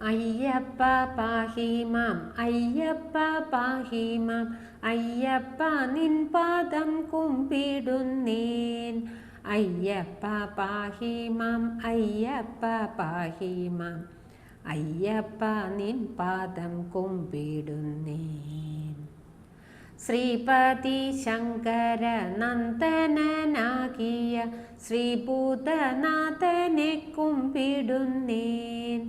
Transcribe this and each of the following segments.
അയ്യപ്പ പാഹി മാം അയ്യപ്പ പാഹി മാം അയ്യപ്പ നിൻ പാദം കുമ്പിടുന്നേൻ അയ്യപ്പ പാഹി മാം അയ്യപ്പ പാഹി മാം അയ്യപ്പ നിൻ പാദം കുമ്പിടുന്നേൻ ശ്രീപതി ശങ്കര നന്ദനനാകിയ ശ്രീഭൂതനാഥനെ കുമ്പിടുന്നേൻ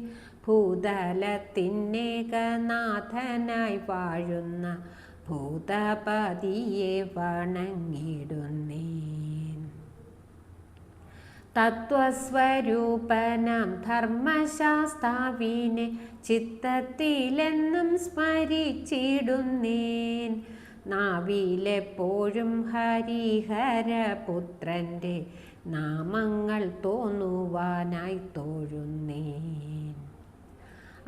ഭൂതലത്തിന്നേകനാഥനായി വാഴുന്ന ഭൂതപതിയെ വണങ്ങിടുന്നേൻ തത്വസ്വരൂപനാം ധർമ്മശാസ്താവിനെ ചിത്തത്തിലെന്നും സ്മരിച്ചിടുന്നേൻ നാവിലെപ്പോഴും ഹരിഹരപുത്രൻ്റെ നാമങ്ങൾ തോന്നുവാനായി തോഴുന്നേൻ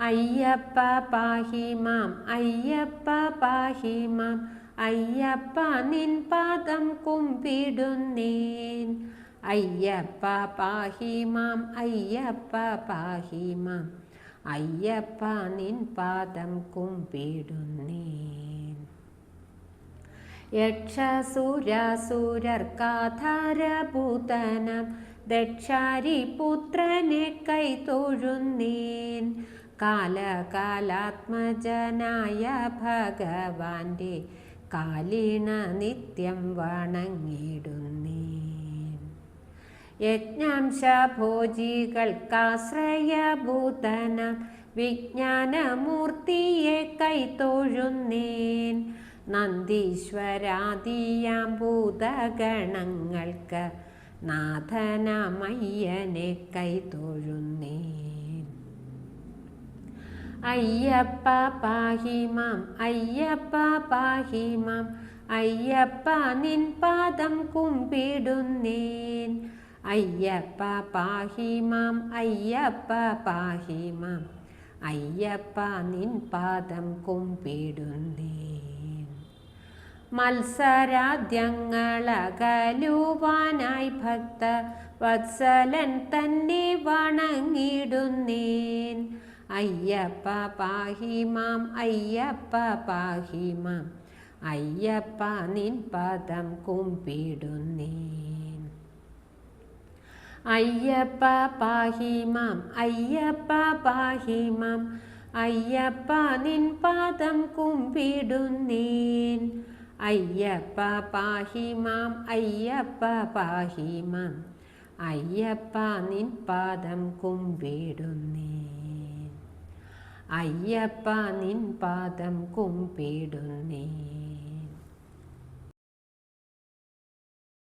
അയ്യപ്പ പാഹി മാം അയ്യപ്പ പാഹി മാം അയ്യപ്പ നിൻ പാദം കുമ്പിടുന്നേൻ അയ്യപ്പ പാഹി മാം അയ്യപ്പ പാഹി മാം അയ്യപ്പ നിൻ പാദം കുമ്പിടുന്നേൻ യക്ഷസുരാസുരർക്കാധാരഭൂതനം ദക്ഷാരിപുത്രനെ കൈതൊഴുന്നേൻ കാലകാലാത്മജനായ ഭഗവാന്റെ കാലിണ നിത്യം വണങ്ങിടുന്നേൻ യജ്ഞാംശഭോജികൾക്കാശ്രയഭൂതനം വിജ്ഞാനമൂർത്തിയെ കൈതൊഴുന്നേൻ നന്ദീശ്വരാദിയാം ഭൂതഗണങ്ങൾക്ക് നാഥനമയ്യനെ കൈതൊഴുന്നേൻ അയ്യപ്പ പാഹി മാം അയ്യപ്പ പാഹി മാം അയ്യപ്പ നിൻ പാദം കുമ്പിടുന്നേൻ അയ്യപ്പ പാഹി മാം അയ്യപ്പ പാഹി മാം അയ്യപ്പ നിൻ പാദം കുമ്പിടുന്നേൻ മത്സരാദ്യങ്ങളകലുവാനായി ഭക്ത വത്സലൻ തന്നെ വണങ്ങിടുന്നേൻ അയ്യപ്പ പാഹി മാം അയ്യപ്പ പാഹി മാം അയ്യപ്പ നിൻ പാദം കുമ്പിടുന്നേൻ അയ്യപ്പ പാഹി മാം അയ്യപ്പ പാഹി മാം അയ്യപ്പ നിൻ പാദം കുമ്പിടുന്നേൻ അയ്യപ്പ പാഹി മാം അയ്യപ്പ പാഹി മാം അയ്യപ്പ നിൻ പാദം കുമ്പിടുന്നേൻ അയ്യപ്പ നിൻ പാദം കുമ്പിടുന്നേൻ